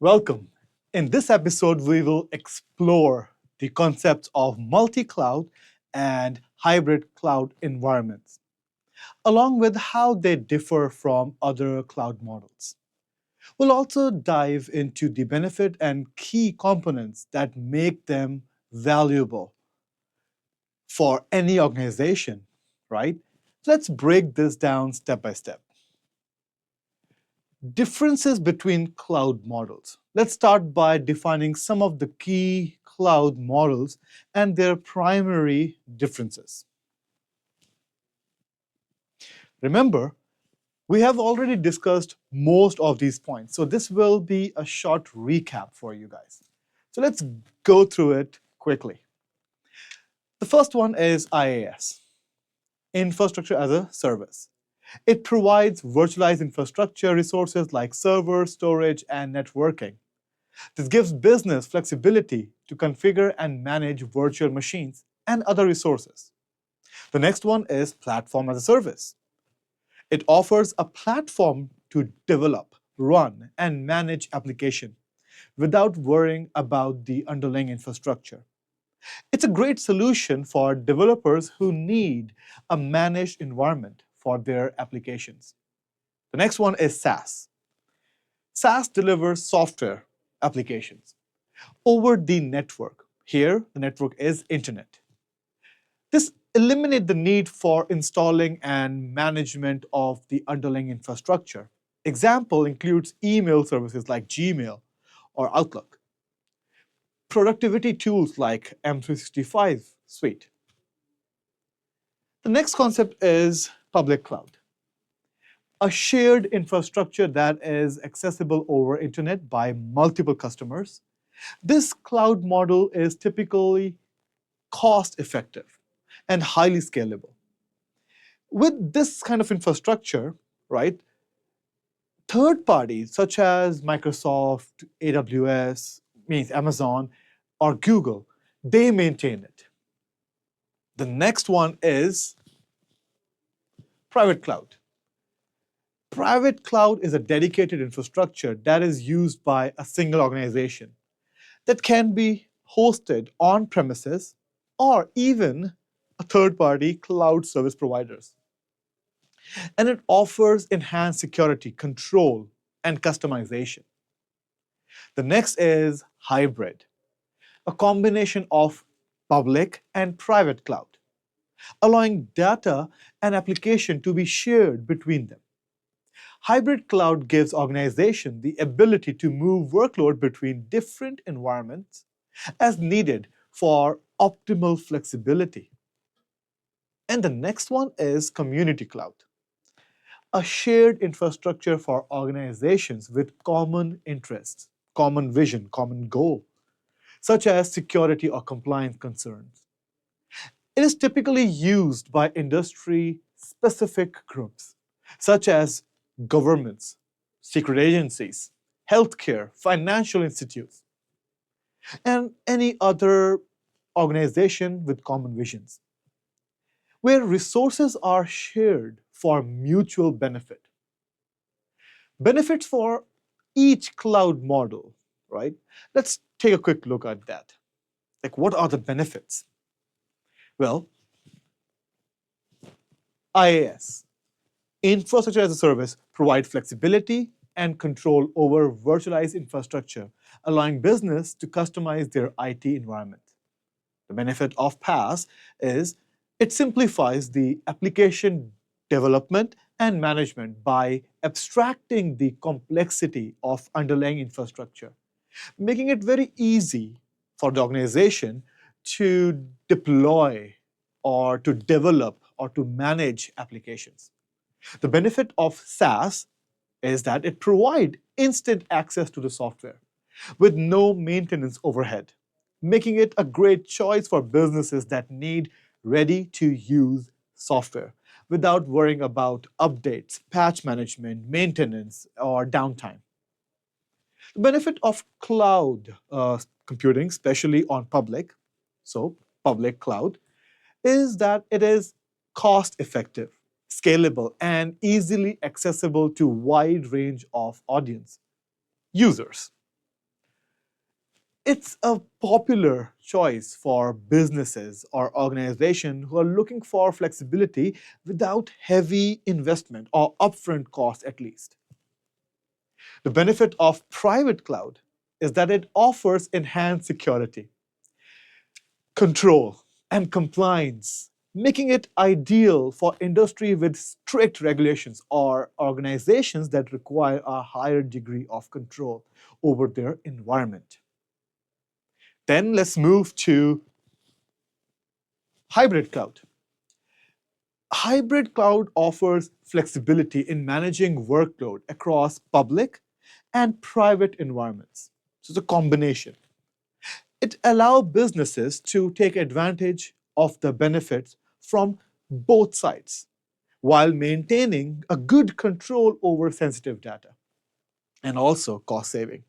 Welcome. In this episode, we will explore the concepts of multi-cloud and hybrid cloud environments, along with how they differ from other cloud models. We'll also dive into the benefit and key components that make them valuable for any organization, right? Let's break this down step by step. Differences between cloud models. Let's start by defining some of the key cloud models and their primary differences. Remember, we have already discussed most of these points, so this will be a short recap for you guys. So let's go through it quickly. The first one is IaaS, Infrastructure as a Service. It provides virtualized infrastructure resources like servers, storage, and networking. This gives business flexibility to configure and manage virtual machines and other resources. The next one is Platform as a Service. It offers a platform to develop, run, and manage applications without worrying about the underlying infrastructure. It's a great solution for developers who need a managed environment for their applications. The next one is SaaS. SaaS delivers software applications over the network. Here, the network is internet. This eliminates the need for installing and management of the underlying infrastructure. Example includes email services like Gmail or Outlook, productivity tools like M365 Suite. The next concept is public cloud, a shared infrastructure that is accessible over internet by multiple customers. This cloud model is typically cost-effective and highly scalable. With this kind of infrastructure, right, third parties such as Microsoft, AWS, means Amazon, or Google, they maintain it. The next one is private cloud. Private cloud is a dedicated infrastructure that is used by a single organization that can be hosted on premises or even a third-party cloud service providers. And it offers enhanced security, control, and customization. The next is hybrid, a combination of public and private cloud, allowing data and application to be shared between them. Hybrid cloud gives organizations the ability to move workload between different environments as needed for optimal flexibility. And the next one is community cloud, a shared infrastructure for organizations with common interests, common vision, common goal, such as security or compliance concerns. It is typically used by industry-specific groups, such as governments, secret agencies, healthcare, financial institutes, and any other organization with common visions, where resources are shared for mutual benefit. Benefits for each cloud model, right? Let's take a quick look at that. Like, what are the benefits? Well, IaaS, Infrastructure as a Service, provide flexibility and control over virtualized infrastructure, allowing business to customize their IT environment. The benefit of PaaS is it simplifies the application development and management by abstracting the complexity of underlying infrastructure, making it very easy for the organization to deploy or to develop or to manage applications. The benefit of SaaS is that it provides instant access to the software with no maintenance overhead, making it a great choice for businesses that need ready-to-use software without worrying about updates, patch management, maintenance, or downtime. The benefit of cloud computing, especially on public, so public cloud, is that it is cost-effective, scalable, and easily accessible to a wide range of audience users. It's a popular choice for businesses or organizations who are looking for flexibility without heavy investment or upfront cost at least. The benefit of private cloud is that it offers enhanced security, control, and compliance, making it ideal for industry with strict regulations or organizations that require a higher degree of control over their environment. Then let's move to hybrid cloud. Hybrid cloud offers flexibility in managing workload across public and private environments. So it's a combination. It allows businesses to take advantage of the benefits from both sides while maintaining a good control over sensitive data and also cost saving.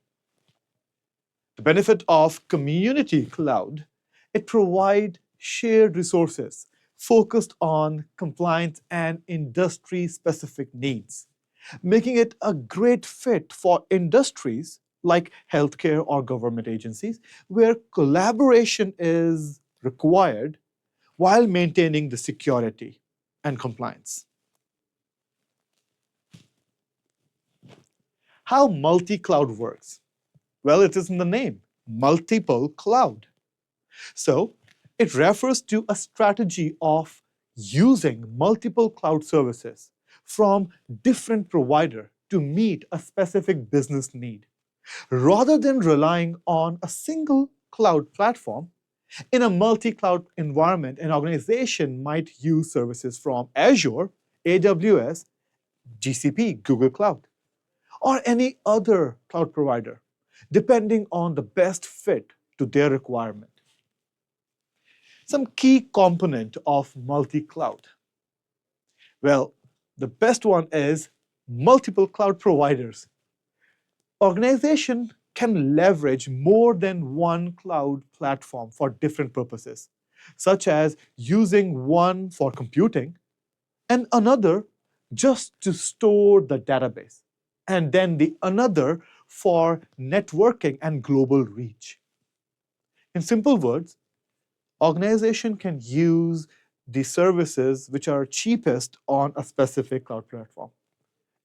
The benefit of community cloud, it provides shared resources focused on compliance and industry-specific needs, making it a great fit for industries like healthcare or government agencies, where collaboration is required while maintaining the security and compliance. How multi-cloud works? Well, it is in the name, multiple cloud. So it refers to a strategy of using multiple cloud services from different providers to meet a specific business need. Rather than relying on a single cloud platform, in a multi-cloud environment, an organization might use services from Azure, AWS, GCP, Google Cloud, or any other cloud provider, depending on the best fit to their requirement. Some key component of multi-cloud. Well, the best one is multiple cloud providers. Organization can leverage more than one cloud platform for different purposes, such as using one for computing and another just to store the database, and then the another for networking and global reach. In simple words, organization can use the services which are cheapest on a specific cloud platform.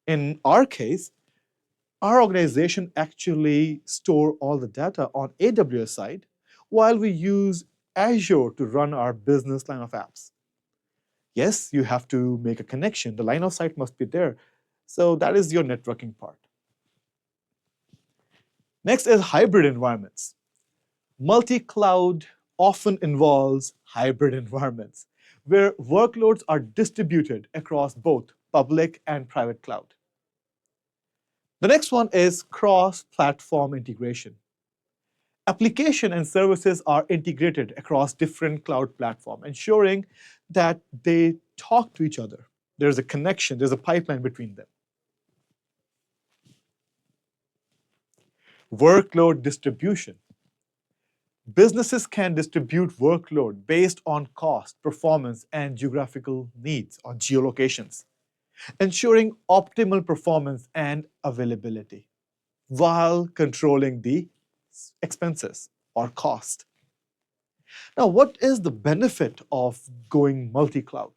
In our case, our organization actually store all the data on AWS side, while we use Azure to run our business line of apps. Yes, you have to make a connection. The line of sight must be there. So that is your networking part. Next is hybrid environments. Multi-cloud often involves hybrid environments, where workloads are distributed across both public and private cloud. The next one is cross-platform integration. Application and services are integrated across different cloud platforms, ensuring that they talk to each other. There's a connection, there's a pipeline between them. Workload distribution. Businesses can distribute workload based on cost, performance, and geographical needs or geolocations, ensuring optimal performance and availability while controlling the expenses or cost. Now, what is the benefit of going multi-cloud?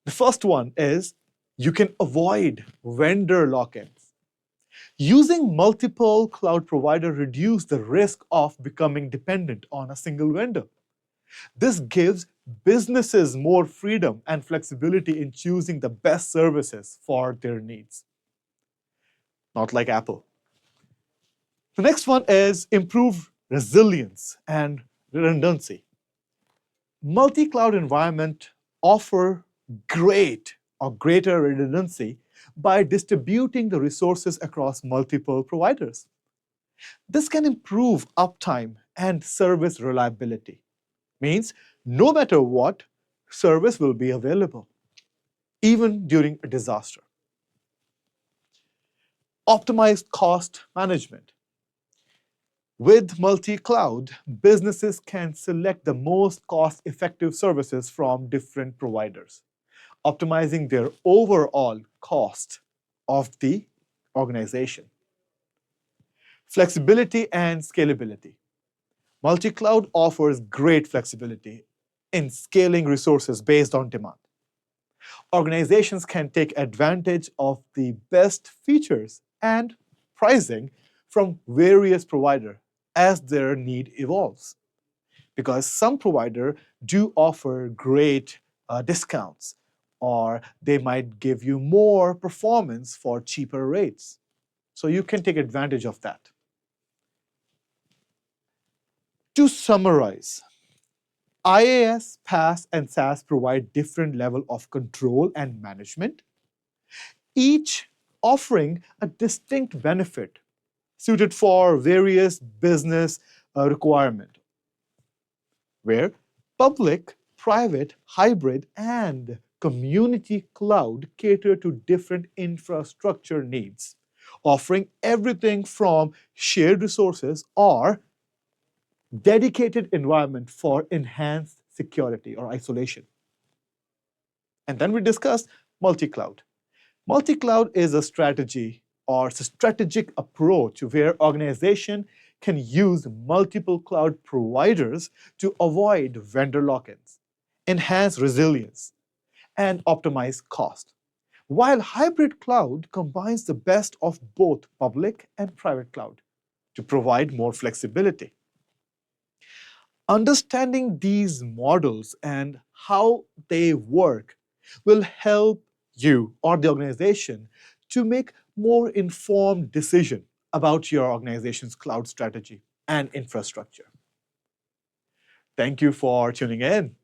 The first one is you can avoid vendor lock-ins. Using multiple cloud providers reduces the risk of becoming dependent on a single vendor. This gives businesses more freedom and flexibility in choosing the best services for their needs. Not like Apple. The next one is improve resilience and redundancy. Multi-cloud environments offer great or greater redundancy by distributing the resources across multiple providers. This can improve uptime and service reliability. Means no matter what, service will be available, even during a disaster. Optimized cost management. With multi-cloud, businesses can select the most cost-effective services from different providers, optimizing their overall cost of the organization. Flexibility and scalability. Multicloud offers great flexibility in scaling resources based on demand. Organizations can take advantage of the best features and pricing from various providers as their need evolves. Because some providers do offer great discounts, or they might give you more performance for cheaper rates. So you can take advantage of that. To summarize, IaaS, PaaS, and SaaS provide different level of control and management, each offering a distinct benefit suited for various business requirements, where public, private, hybrid, and community cloud cater to different infrastructure needs, offering everything from shared resources or dedicated environment for enhanced security or isolation. And then we discussed multi-cloud. Multi-cloud is a strategy or it's a strategic approach where organization can use multiple cloud providers to avoid vendor lock-ins, enhance resilience, and optimize cost. While hybrid cloud combines the best of both public and private cloud to provide more flexibility. Understanding these models and how they work will help you or the organization to make more informed decision about your organization's cloud strategy and infrastructure. Thank you for tuning in.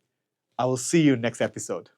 I will see you next episode.